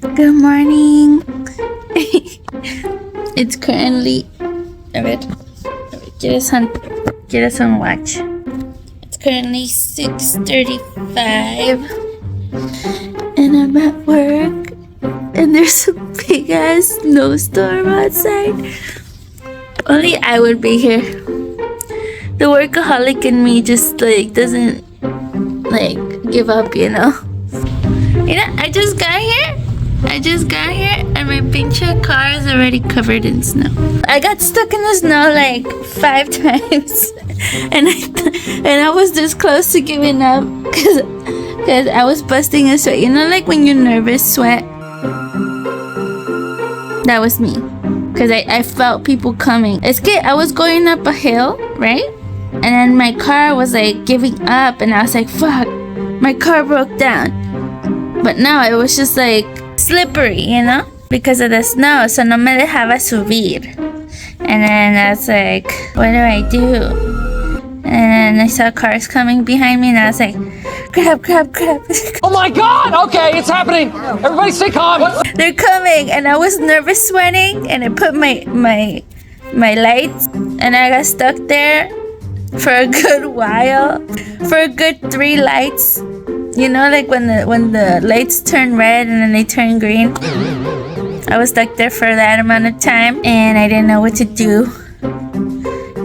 Good morning. It's currently get us on watch. It's currently 6:35 and I'm at work and there's a big ass snowstorm outside. Only I would be here. The workaholic in me just doesn't give up, you know. I just got here and my pinche car is already covered in snow. I got stuck in the snow 5 times and I was this close to giving up because I was busting a sweat. When you're nervous, sweat. That was me because I felt people coming. I was going up a hill, right? And then my car was giving up and I was like, fuck, my car broke down. But no, it was just slippery, because of the snow. So no me dejaba subir. And then I was like, what do I do? And then I saw cars coming behind me and I was like, grab. Oh my God! Okay, it's happening. Everybody stay calm. They're coming and I was nervous sweating and I put my lights and I got stuck there for a good while. For a good 3 lights. When the lights turn red and then they turn green. I was stuck there for that amount of time and I didn't know what to do.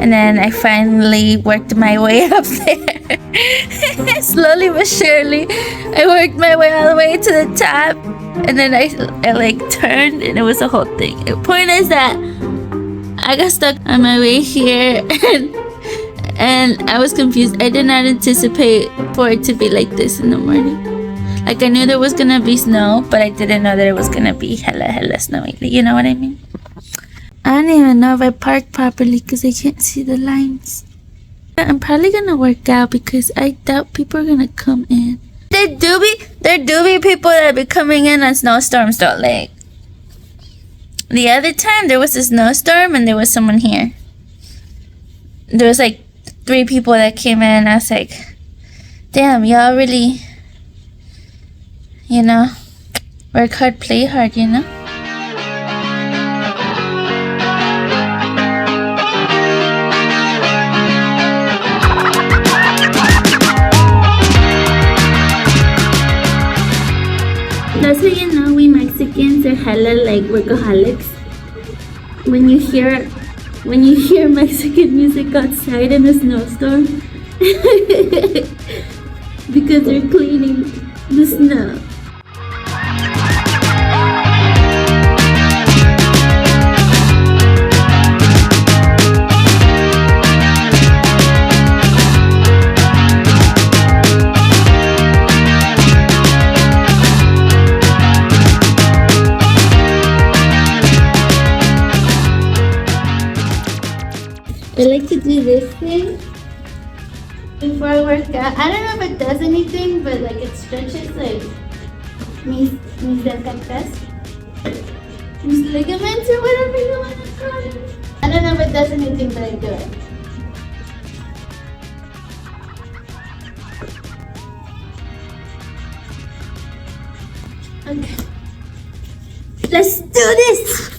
And then I finally worked my way up there. Slowly but surely, I worked my way all the way to the top. And then I turned and it was a whole thing. The point is that I got stuck on my way here and I was confused. I did not anticipate for it to be like this in the morning. I knew there was gonna be snow, but I didn't know that it was gonna be hella snowy. You know what I mean? I don't even know if I parked properly because I can't see the lines. I'm probably gonna work out because I doubt people are gonna come in. There do be people that be coming in on snowstorms though. The other time there was a snowstorm and there was someone here. There was 3 people that came in and I was like, damn, y'all really, work hard, play hard, That's how you know we Mexicans are hella workaholics. When you hear Mexican music outside in a snowstorm because they're cleaning the snow. I like to do this thing before I work out. I don't know if it does anything, but it stretches mis cartas, mis ligaments or whatever you want to call it. I don't know if it does anything, but I do it. Okay. Let's do this!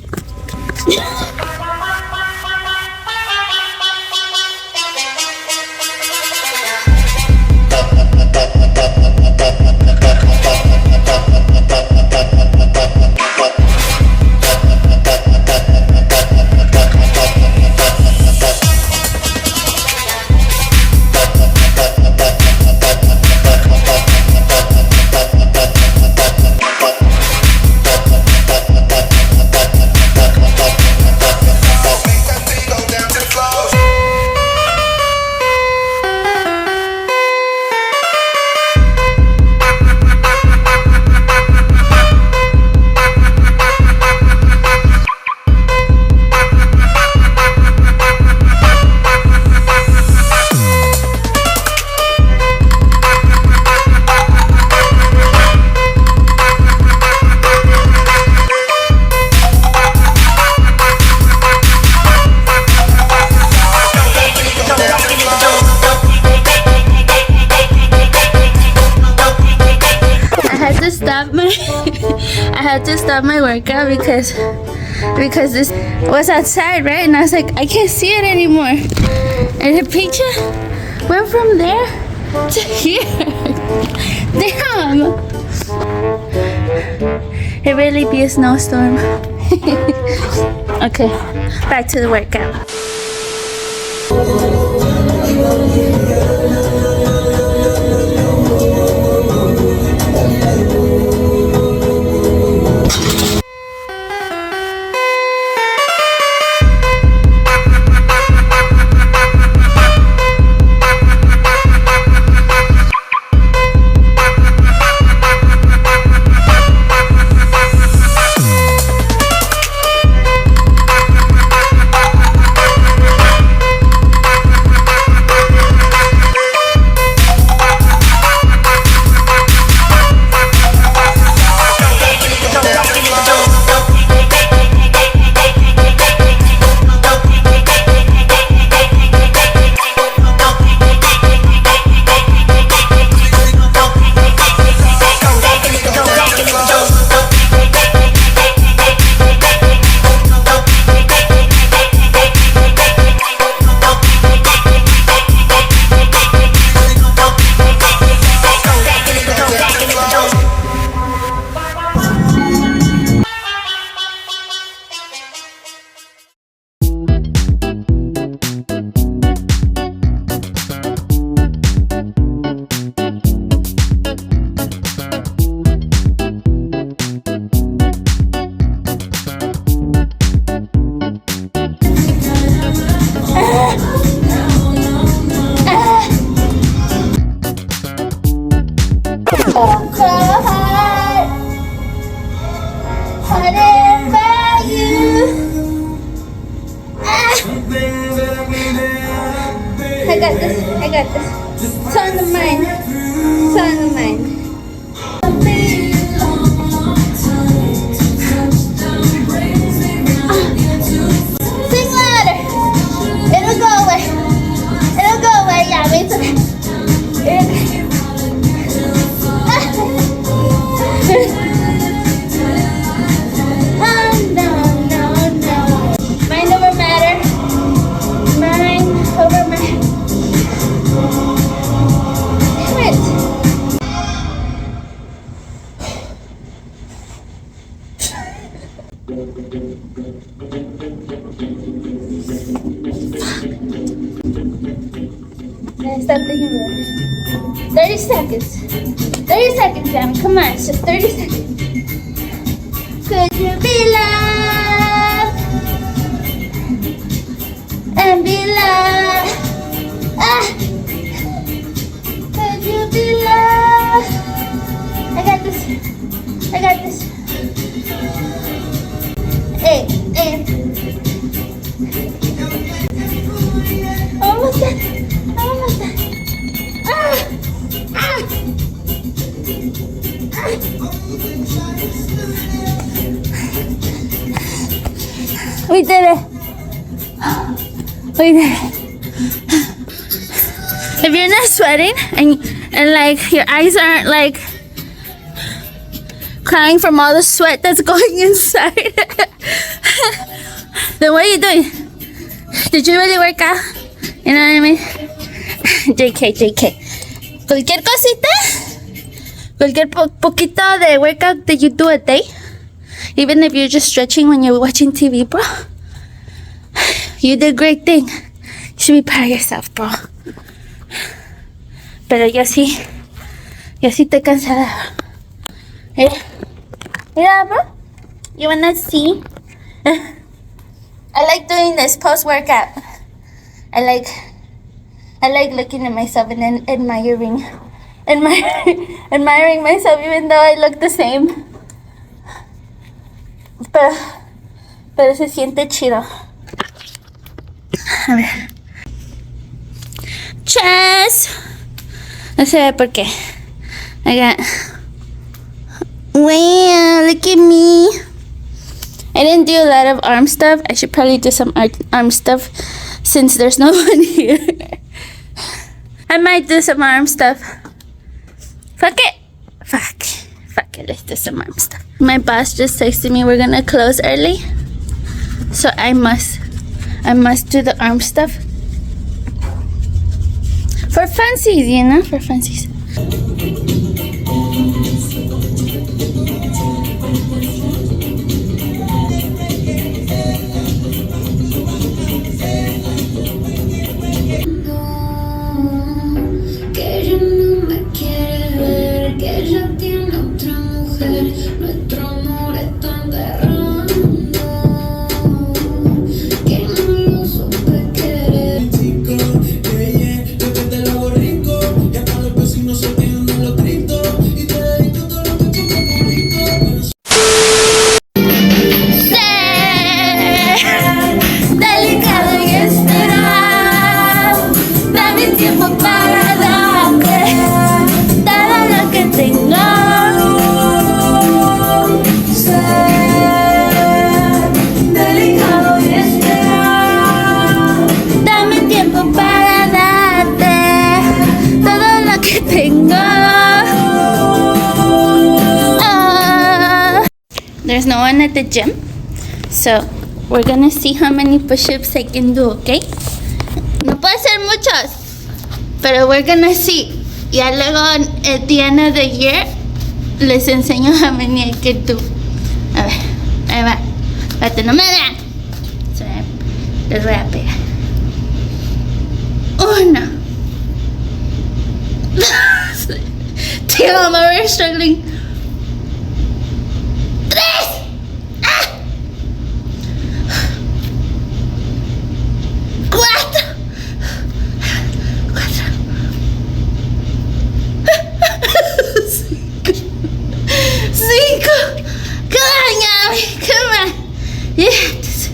had to stop my workout because this was outside, right? And I was like, I can't see it anymore. And the picture went from there to here. Damn. It really be a snowstorm. Okay, back to the workout. I got this. It's on the mind. It's on the mind. Sing louder. It'll go away. It'll go away. Yeah, wait till no. Mind over matter. Mind over matter. Damn it. Stop thinking about it. 30 seconds. 30 seconds, Sammy. Come on, it's just 30 seconds. Could you be loved and be loved? Ah! Could you be loved? I got this. I got this. Hey, hey. Almost done. Almost done. Ah! Ah! We did it. We did it. If you're not sweating and like your eyes aren't like crying from all the sweat that's going inside, then what are you doing? Did you really work out? You know what I mean? JK. Cualquier cosita, cualquier poquito de workout that you do a day, even if you're just stretching when you're watching TV, bro, you did a great thing. You should be proud of yourself, bro. Pero yo sí estoy cansada. Mira, bro. You wanna see? I like doing this post-workout. I like looking at myself and then admiring myself, even though I look the same. Pero se siente chido. A ver. Chest. No se ve por qué. I got. Wow, look at me. I didn't do a lot of arm stuff. I should probably do some arm stuff since there's no one here. I might do some arm stuff. Fuck it. Okay, let's do some arm stuff. My boss just texted me we're gonna close early, so I must do the arm stuff for funsies, you know, for funsies. There's no one at the gym, so we're gonna see how many push-ups I can do, okay? No puedo hacer muchos, pero we're gonna see. Ya luego at the end of the year les enseño how many I can do. A ver, ahí va. Espérate, no me vean. Les voy a pegar. Uno. Damn, we're struggling. Tres. Ah. Cuatro. Cinco. Come on, Yami. Come on. Yes.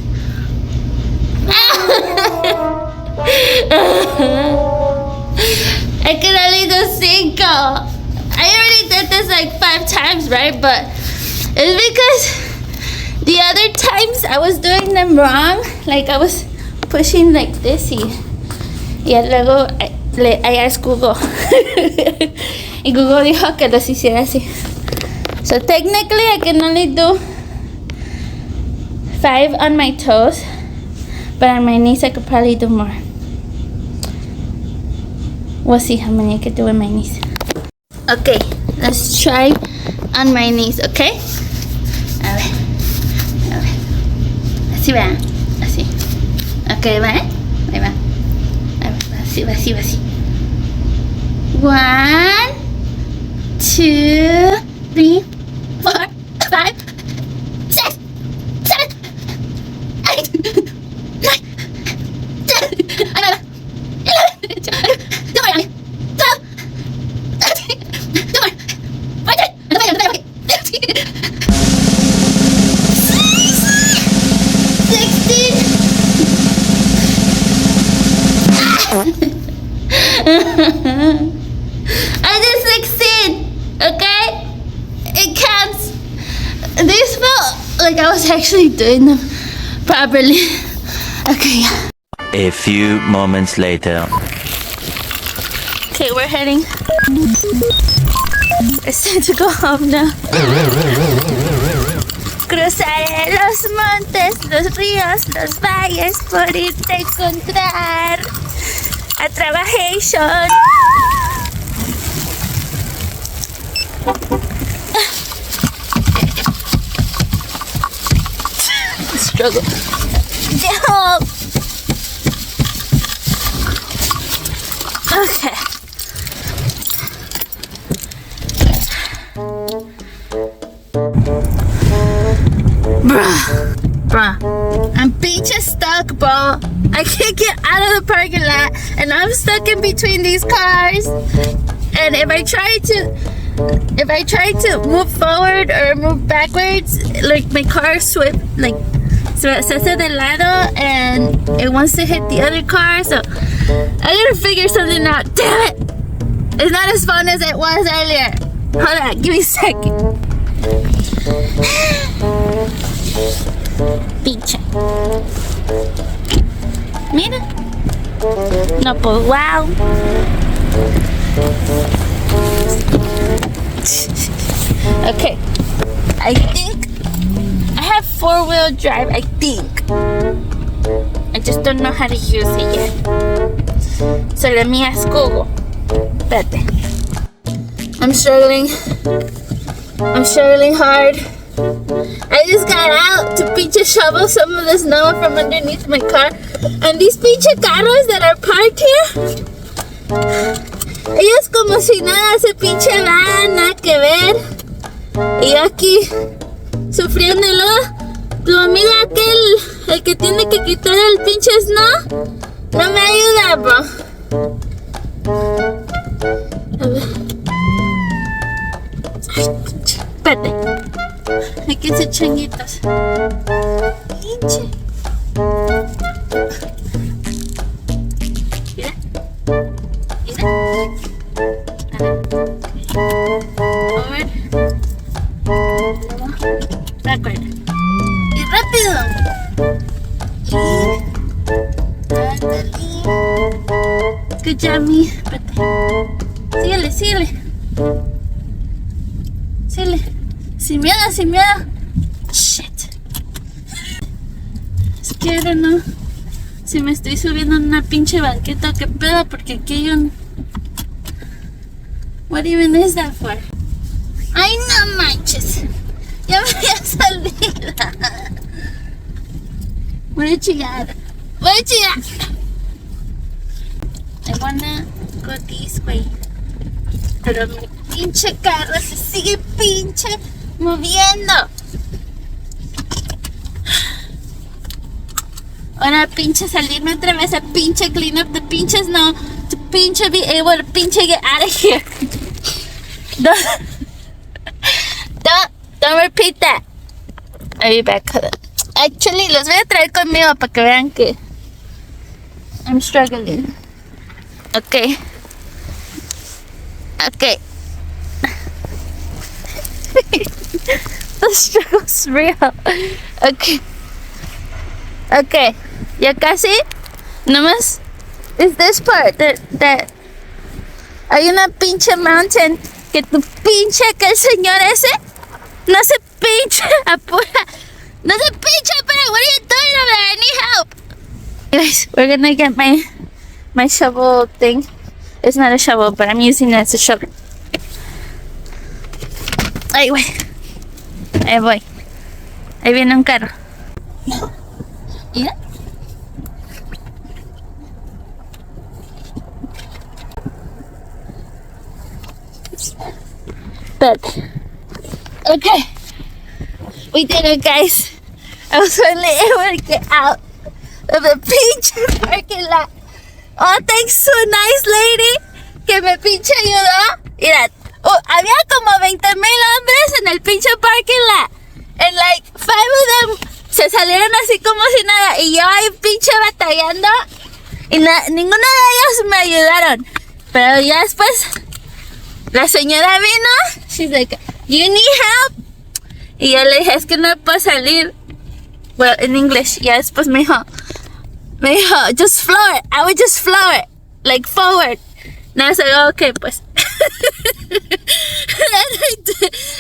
I can only do cinco. I already did this like 5 times, right? But it's because the other times I was doing them wrong. Like I was pushing like this y luego I asked Google. Y Google dijo que los hiciera así. So technically I can only do 5 on my toes, but on my knees I could probably do more. We'll see how many I could do on my knees. Okay, let's try on my knees, okay? A ver. Así va, así. Okay, va, ahí va. A ver, así. 1, 2, 3, 4, 5, 6, 7, 8, 9, 10, 11, 12, I did 16, okay? It counts. These felt like I was actually doing them properly. Okay, yeah. A few moments later. Okay, we're heading. It's time to go home now. Cruzaré los montes, los ríos, los valles por irte a encontrar. A trabajation. Struggle. Help. Okay. Bruh. I'm beach stuck, bro. I can't get out of the parking lot, and I'm stuck in between these cars. And if I try to move forward or move backwards, like my car se hace de lado, and it wants to hit the other car. So I gotta figure something out. Damn it! It's not as fun as it was earlier. Hold on, give me a second. Pinche. Mira. No, pues wow. Okay. I think I have 4-wheel drive. I think. I just don't know how to use it yet. So let me ask Google. Espérate. I'm struggling hard. I just got out to pinche shovel some of the snow from underneath my car. And these pinche carros that are parked here, ellos como si nada se pinche van, nada que ver. Y yo aquí sufriéndolo. Tu amiga aquel, el que tiene que quitar el pinche snow, no me ayuda, bro. A ver. Ay, pinche. Espérate. Hay que hacer changuitos. Pinche. Mira. Mira. A ver. Backward. Y rápido. Ándale. Good job, me. Espérate. Síguele, síguele. Síguele. Sin miedo, sin miedo. Shit. Es que ahora no. Si me estoy subiendo en una pinche banqueta, qué pedo, porque aquí hay un. What even is that for? Ay, no manches. Ya me voy a salir. Voy a chillar. Voy a chillar. I wanna go this way. Pero mi pinche carro se sigue pinche moviendo. Ahora pinche salirme otra vez a pinche clean up the pinche snow to pinche be able to pinche get out of here. Don't repeat that. I'll be back. Actually, los voy a traer conmigo para que vean que I'm struggling. Okay. Okay. The struggle's real. Okay. Okay. Ya casi. Nomás. Is this part that hay una pinche mountain que tu pinche que el señor ese no se pinche apura. No se pinche apura. What are you doing over there? I need help. Guys, we're gonna get my shovel thing. It's not a shovel, but I'm using it as a shovel. Ahí voy. Ahí voy. Ahí viene un carro. ¿Ya? But, okay. We did it, guys. I was finally able to get out of the pinche parking lot. Oh, thanks to a nice lady que me pinche ayudó. Mira, había como 20,000 hombres en el pinche parking lot. And like 5 of them se salieron así como si nada. Y yo ahí pinche batallando. Y ninguno de ellos me ayudaron. Pero ya después la señora vino. She's like, you need help. Y yo le dije, es que no puedo salir. Well, in English. Ya después me dijo, just floor it. I would just floor it. Like forward. And I was like, oh, okay, pues.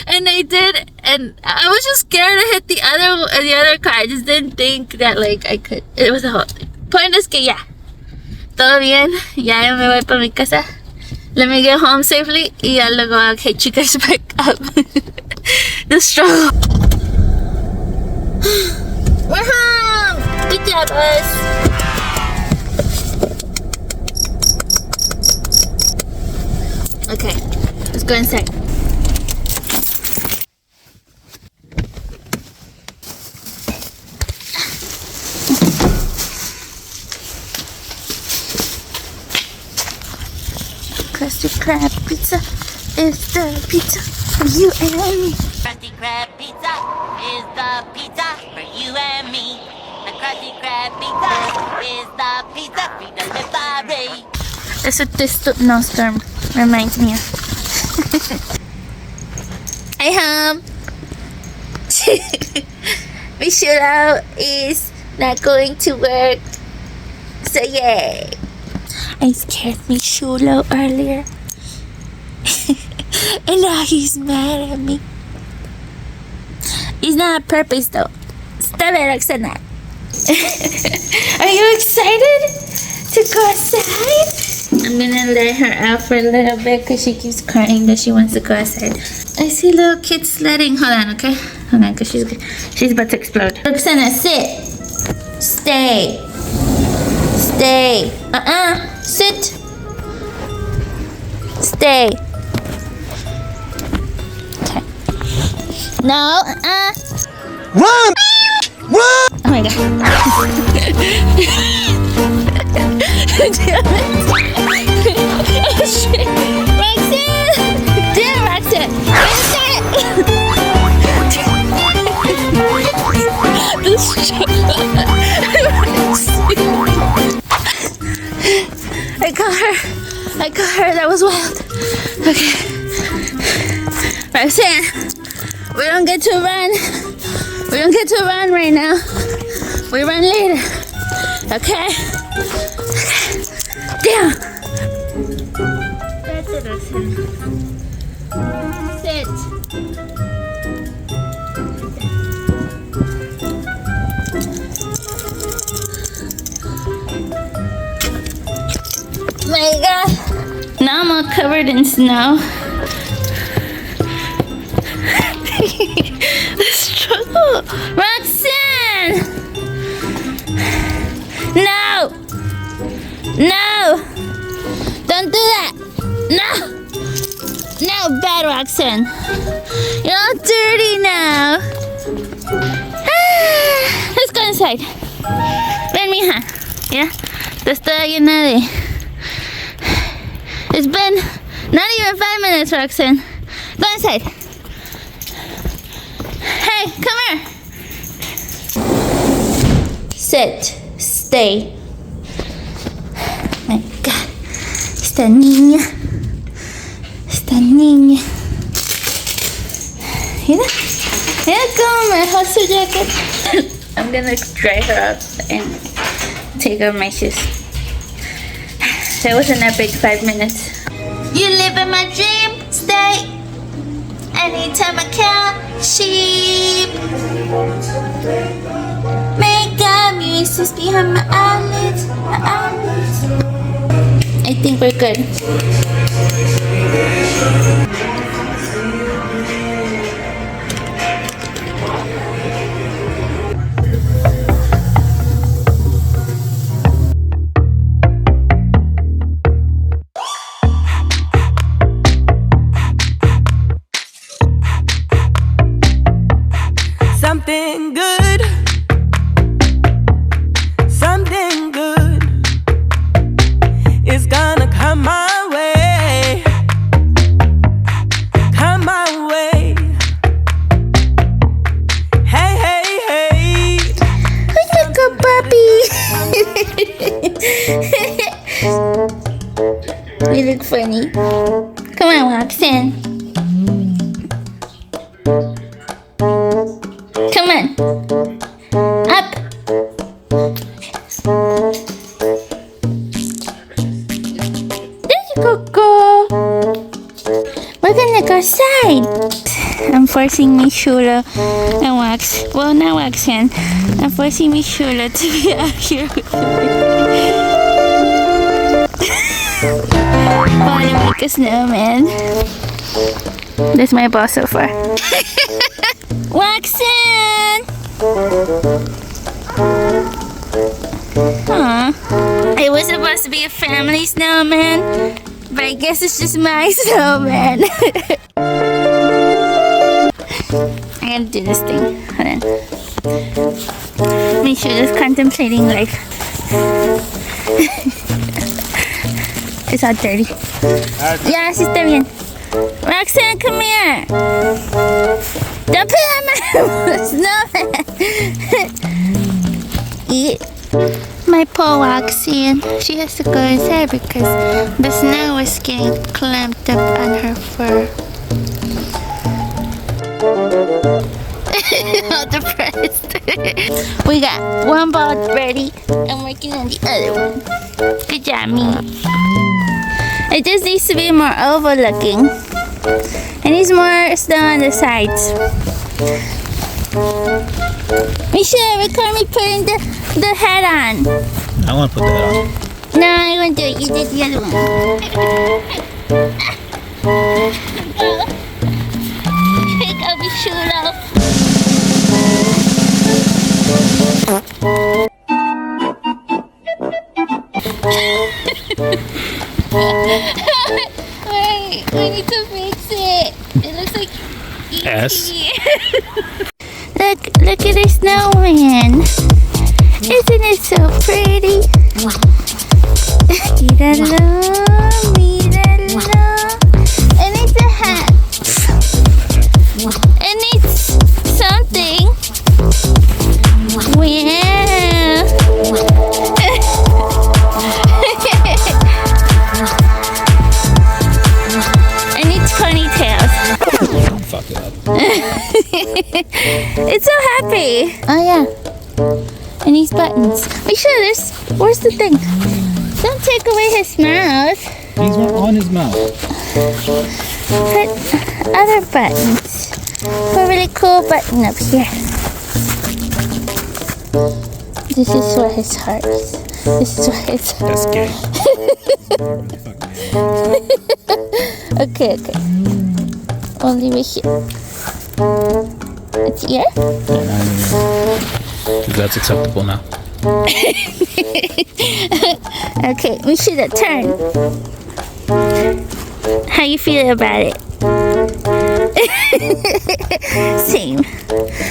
and I did. And I was just scared to hit the other car. I just didn't think that like I could. It was a whole thing. Point is que ya. Todo bien. Ya me voy para mi casa. Let me get home safely. Y ya luego I'll hit you guys back up. The struggle. We're home. Good job, us. Okay, let's go inside. Krusty Krab pizza is the pizza for you and me. Krusty Krab pizza is the pizza for you and me. The Krusty Krab pizza is the pizza we delivery. That's what this snowstorm reminds me of. Hi, home. My shootout is not going to work. So yay. I scared my Shulo earlier. And now he's mad at me. It's not a purpose though. Stop it, Roxana. Are you excited to go outside? I'm gonna let her out for a little bit because she keeps crying that she wants to go outside. I see little kids sledding. Hold on, okay? Hold on, because she's about to explode. Roxana, sit. Stay. Stay. Sit. Stay. Okay. No, Run! Run! Oh my god. Damn it. Oh shit. Roxanne! Damn, Roxanne! I got her. That was wild. Okay. Roxanne, we don't get to run. We don't get to run right now. We run later. Okay? Down. That's it, Roxanne. Sit. My God. Now I'm all covered in snow. The struggle. Roxanne! No! No! Don't do that! No! No, bad Roxanne. You're all dirty now. Let's go inside. Ven, mija. Yeah? Te estoy llena de... It's been not even 5 minutes, Roxanne. Go inside. Hey, come here. Sit. Stay. My God. Esta niña. Mira. Mira cómo me dejó su jacket. I'm gonna dry her up and take off my shoes. That was an epic 5 minutes. You live in my dream state. Anytime I count sheep. Make up music behind my eyelids. I think we're good. Something good, something good is gonna come my way, come my way. Hey, hey, hey. Look at the puppy. You look funny. Come on, Roxanne. Come on. Up. There you go, go. We're gonna go outside. I'm forcing Miss Shula and Wax. Well, not Waxan. I'm forcing Miss Shula to be out here with me. I want to make a snowman. That's my boss so far. Waxan! Aw. It was supposed to be a family snowman, but I guess it's just my snowman. I gotta do this thing. Hold on. Make sure it's contemplating life. It's all dirty. Yeah, sí está bien. Roxanne, come here. Don't put on my snowman. Yeah. My poor Roxanne. She has to go inside because the snow is getting clamped up on her fur. All depressed. We got one ball ready. I'm working on the other one. Good job, me. It just needs to be more oval looking. It needs more snow on the sides. Michelle, record me putting the hat on. I want to put that on. No, I won't do it. You did the other one. Pick up your shoe off. Wait, we need to fix it. It looks like S. Look at the snowman. Isn't it so pretty? And it's a hat. And it's something. Wow. And it's ponytails. Fuck it up. It's so happy. Oh yeah. And these buttons. Make sure where's the thing? Don't take away his mouth. He's not on his mouth. Put other buttons. Put a really cool button up here. This is where his heart is. This is where his heart That's gay. Okay. Only right here. It's here? That's acceptable now. Okay, we should have turned. How you feel about it? Same.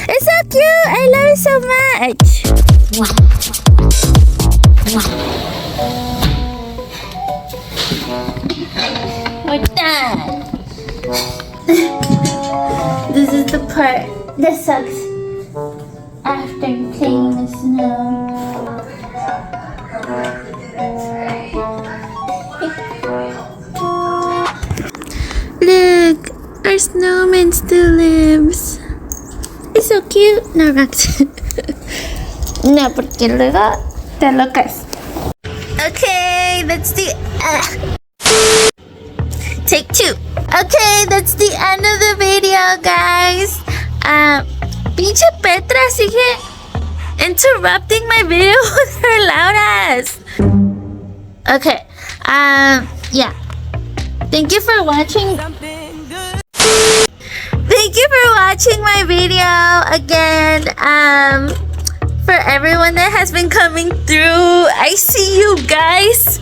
It's so cute. I love it so much. We're done. This is the part that sucks after playing in the snow. Look, our snowman still lives. It's so cute. No, Max. No, porque luego te locas. Okay, that's the... Take 2. Okay, that's the end of the video, guys. Pinche Petra sigue interrupting my video with her loud ass. Okay, yeah. Thank you for watching. Something good. Thank you for watching my video again. For everyone that has been coming through, I see you guys.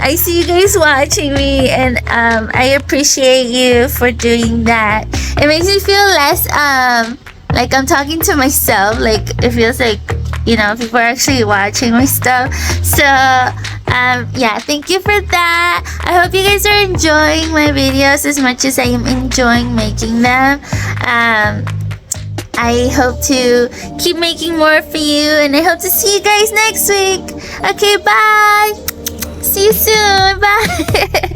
I see you guys watching me, and I appreciate you for doing that. It makes me feel less like I'm talking to myself. Like it feels like, you know, people are actually watching my stuff. So yeah, thank you for that. I hope you guys are enjoying my videos as much as I am enjoying making them. I hope to keep making more for you, and I hope to see you guys next week. Okay, bye. See you soon. Bye.